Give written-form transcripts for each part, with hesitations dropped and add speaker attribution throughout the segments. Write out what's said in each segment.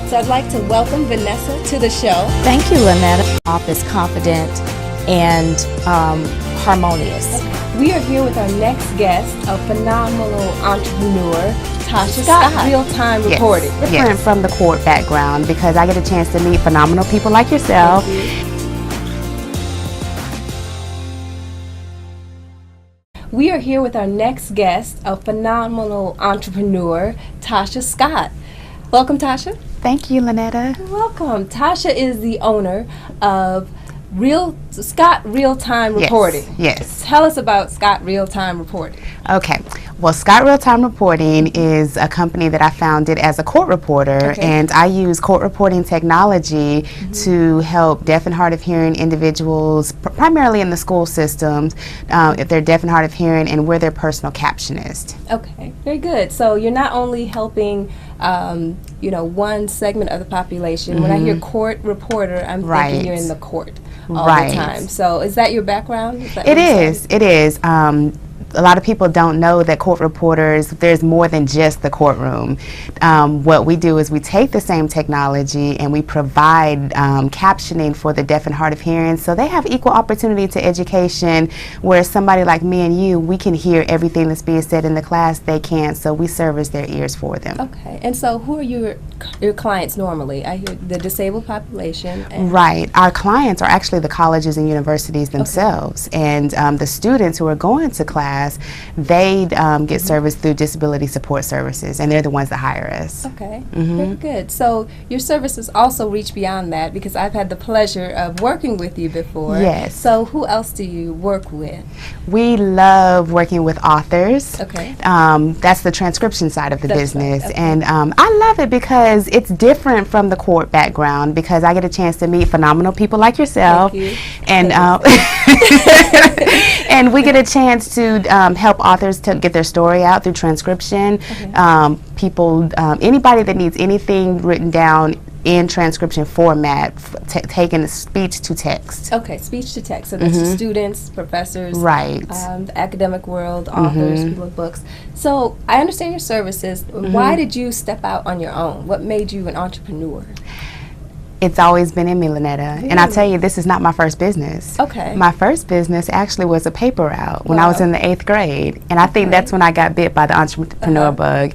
Speaker 1: So I'd like to welcome Vanessa to the show.
Speaker 2: Thank you, LeNetta. Office confident and harmonious.
Speaker 1: We are here with our next guest, a phenomenal entrepreneur, Tasha Scott, real-time reporting.
Speaker 3: Different from the court background because I get a chance to meet phenomenal people like yourself.
Speaker 1: We are here with our next guest, a phenomenal entrepreneur, Tasha Scott. Welcome, Tasha.
Speaker 3: Thank you, LeNetta.
Speaker 1: Welcome. Tasha is the owner of Scott Real-Time Reporting.
Speaker 3: Yes.
Speaker 1: Tell us about Scott Real-Time Reporting.
Speaker 3: Okay. Well, Scott Real-Time Reporting is a company that I founded as a court reporter, and I use court reporting technology to help deaf and hard of hearing individuals, primarily in the school systems, if they're deaf and hard of hearing, and we're their personal captionist.
Speaker 1: Okay, very good. So you're not only helping one segment of the population. When I hear court reporter, I'm thinking you're in the court all the time. So is that your background?
Speaker 3: It is. A lot of people don't know that court reporters, there's more than just the courtroom. What we do is we take the same technology and we provide captioning for the deaf and hard of hearing, so they have equal opportunity to education, where somebody like me and you, we can hear everything that's being said in the class, they can't, so we service their ears for them.
Speaker 1: Okay, and so who are your clients normally? I hear the disabled population.
Speaker 3: Right, our clients are actually the colleges and universities themselves, and the students who are going to class, they get service through disability support services, and they're the ones that hire us.
Speaker 1: Okay, very good. So your services also reach beyond that, because I've had the pleasure of working with you before.
Speaker 3: Yes.
Speaker 1: So who else do you work with?
Speaker 3: We love working with authors.
Speaker 1: Okay.
Speaker 3: That's the transcription side of the business. Right. And I love it because it's different from the court background, because I get a chance to meet phenomenal people like yourself.
Speaker 1: Thank you.
Speaker 3: And and we get a chance to help authors to get their story out through transcription. Anybody that needs anything written down in transcription format, taking speech to text.
Speaker 1: Okay, speech to text. So that's students, professors, the academic world, authors, people of books. So I understand your services. Why did you step out on your own? What made you an entrepreneur?
Speaker 3: It's always been in me, LeNetta. And I'll tell you, this is not my first business.
Speaker 1: Okay.
Speaker 3: My first business actually was a paper route when I was in the 8th grade. And I think that's when I got bit by the entrepreneur bug.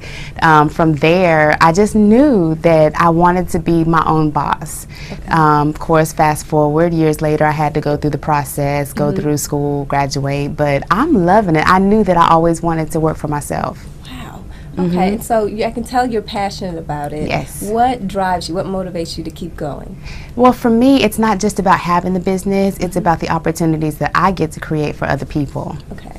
Speaker 3: From there, I just knew that I wanted to be my own boss. Of course, fast forward, years later, I had to go through the process, go through school, graduate. But I'm loving it. I knew that I always wanted to work for myself.
Speaker 1: Okay, so I can tell you're passionate about it.
Speaker 3: Yes.
Speaker 1: What drives you? What motivates you to keep going?
Speaker 3: Well, for me, it's not just about having the business. It's about the opportunities that I get to create for other people.
Speaker 1: Okay.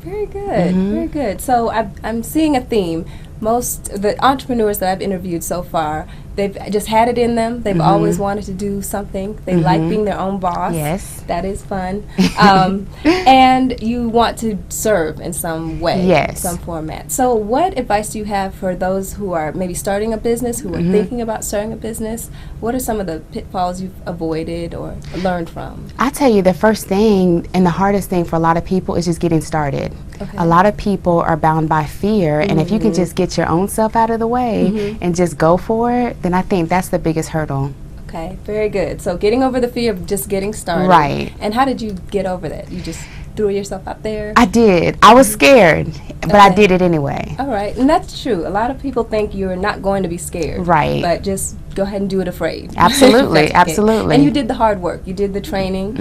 Speaker 1: Very good. Very good. So I'm seeing a theme. Most of the entrepreneurs that I've interviewed so far, they've just had it in them. They've always wanted to do something. They like being their own boss.
Speaker 3: Yes.
Speaker 1: That is fun. And you want to serve in some way, some format. So what advice do you have for those who are maybe starting a business, who are thinking about starting a business? What are some of the pitfalls you've avoided or learned from?
Speaker 3: I tell you, the first thing and the hardest thing for a lot of people is just getting started.
Speaker 1: Okay.
Speaker 3: A lot of people are bound by fear, and if you can just get your own self out of the way and just go for it, then I think that's the biggest hurdle.
Speaker 1: Okay, very good. So getting over the fear of just getting started.
Speaker 3: Right.
Speaker 1: And how did you get over that? You just threw yourself out there?
Speaker 3: I did. I was scared, but I did it anyway.
Speaker 1: All right, and that's true. A lot of people think you're not going to be scared.
Speaker 3: Right.
Speaker 1: But just go ahead and do it afraid.
Speaker 3: Absolutely, absolutely.
Speaker 1: And you did the hard work. You did the training.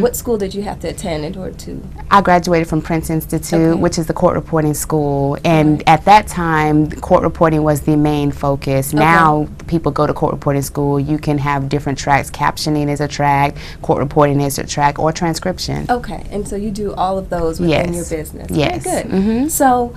Speaker 1: What school did you have to attend in order to?
Speaker 3: I graduated from Prince Institute, which is the court reporting school. And at that time, court reporting was the main focus. Now, people go to court reporting school. You can have different tracks. Captioning is a track, court reporting is a track, or transcription.
Speaker 1: Okay, and so you do all of those within your business.
Speaker 3: Yes.
Speaker 1: Very good. So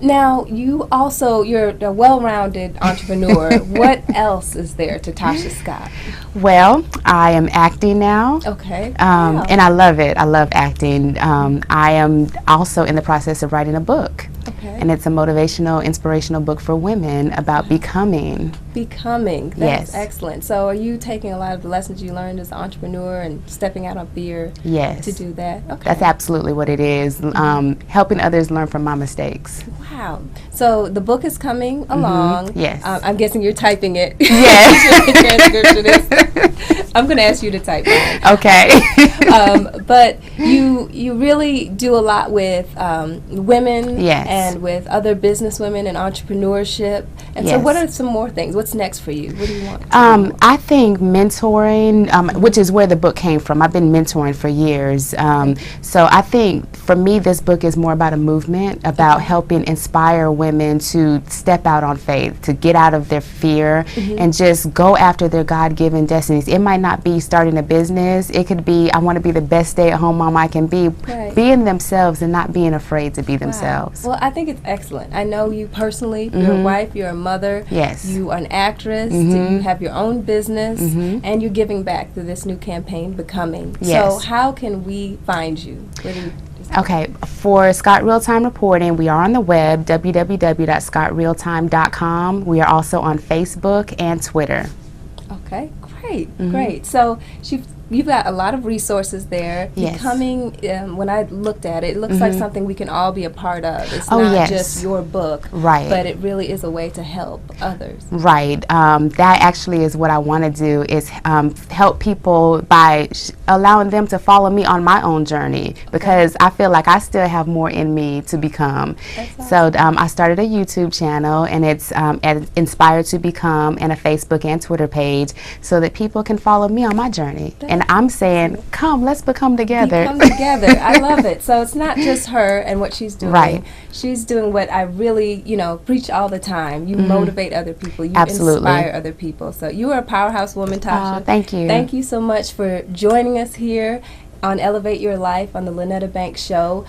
Speaker 1: now you're a well-rounded entrepreneur. What else is there to Tasha Scott?
Speaker 3: Well, I am acting now.
Speaker 1: Okay.
Speaker 3: And I love it. I love acting. I am also in the process of writing a book.
Speaker 1: Okay.
Speaker 3: And it's a motivational, inspirational book for women about becoming.
Speaker 1: Becoming. That's excellent. So are you taking a lot of the lessons you learned as an entrepreneur and stepping out on fear to do that? Okay.
Speaker 3: That's absolutely what it is. Helping others learn from my mistakes.
Speaker 1: Wow. So the book is coming along.
Speaker 3: Yes.
Speaker 1: I'm guessing you're typing it.
Speaker 3: Yes.
Speaker 1: I'm going to ask you to type mine.
Speaker 3: Okay.
Speaker 1: But you really do a lot with women and with other business women and entrepreneurship. And so what are some more things? What's next for you? What do you want to do?
Speaker 3: I think mentoring, which is where the book came from. I've been mentoring for years. So I think for me this book is more about a movement, about helping inspire women to step out on faith, to get out of their fear and just go after their God-given destinies. It might not be starting a business. It could be I want to be the best stay-at-home mom I can be, being themselves and not being afraid to be themselves.
Speaker 1: Well, I think it's excellent. I know you personally. You're a wife. You're a mother.
Speaker 3: Yes.
Speaker 1: You are an actress. You have your own business, and you're giving back through this new campaign, Becoming.
Speaker 3: Yes.
Speaker 1: So how can we find you?
Speaker 3: Okay, for Scott Real-Time Reporting, we are on the web, www.scottrealtime.com. We are also on Facebook and Twitter.
Speaker 1: Okay, great, great. So you've got a lot of resources there. Becoming, when I looked at it, it looks like something we can all be a part of. It's not just your book, but it really is a way to help others.
Speaker 3: Right. That actually is what I want to do, is help people by allowing them to follow me on my own journey, because I feel like I still have more in me to become. So I started a YouTube channel, and it's Inspired to Become, and a Facebook and Twitter page, so that people can follow me on my journey. And I'm saying, come, let's become together.
Speaker 1: Become together. I love it. So it's not just her and what she's doing. Right. She's doing what I really, preach all the time. You motivate other people. You inspire other people. So you are a powerhouse woman, Tasha.
Speaker 3: Thank you.
Speaker 1: Thank you so much for joining us here on Elevate Your Life on the LeNetta Banks Show.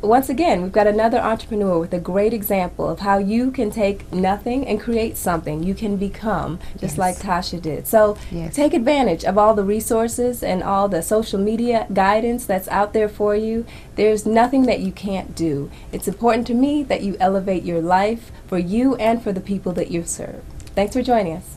Speaker 1: Once again, we've got another entrepreneur with a great example of how you can take nothing and create something. You can become, just like Tasha did. So take advantage of all the resources and all the social media guidance that's out there for you. There's nothing that you can't do. It's important to me that you elevate your life for you and for the people that you serve. Thanks for joining us.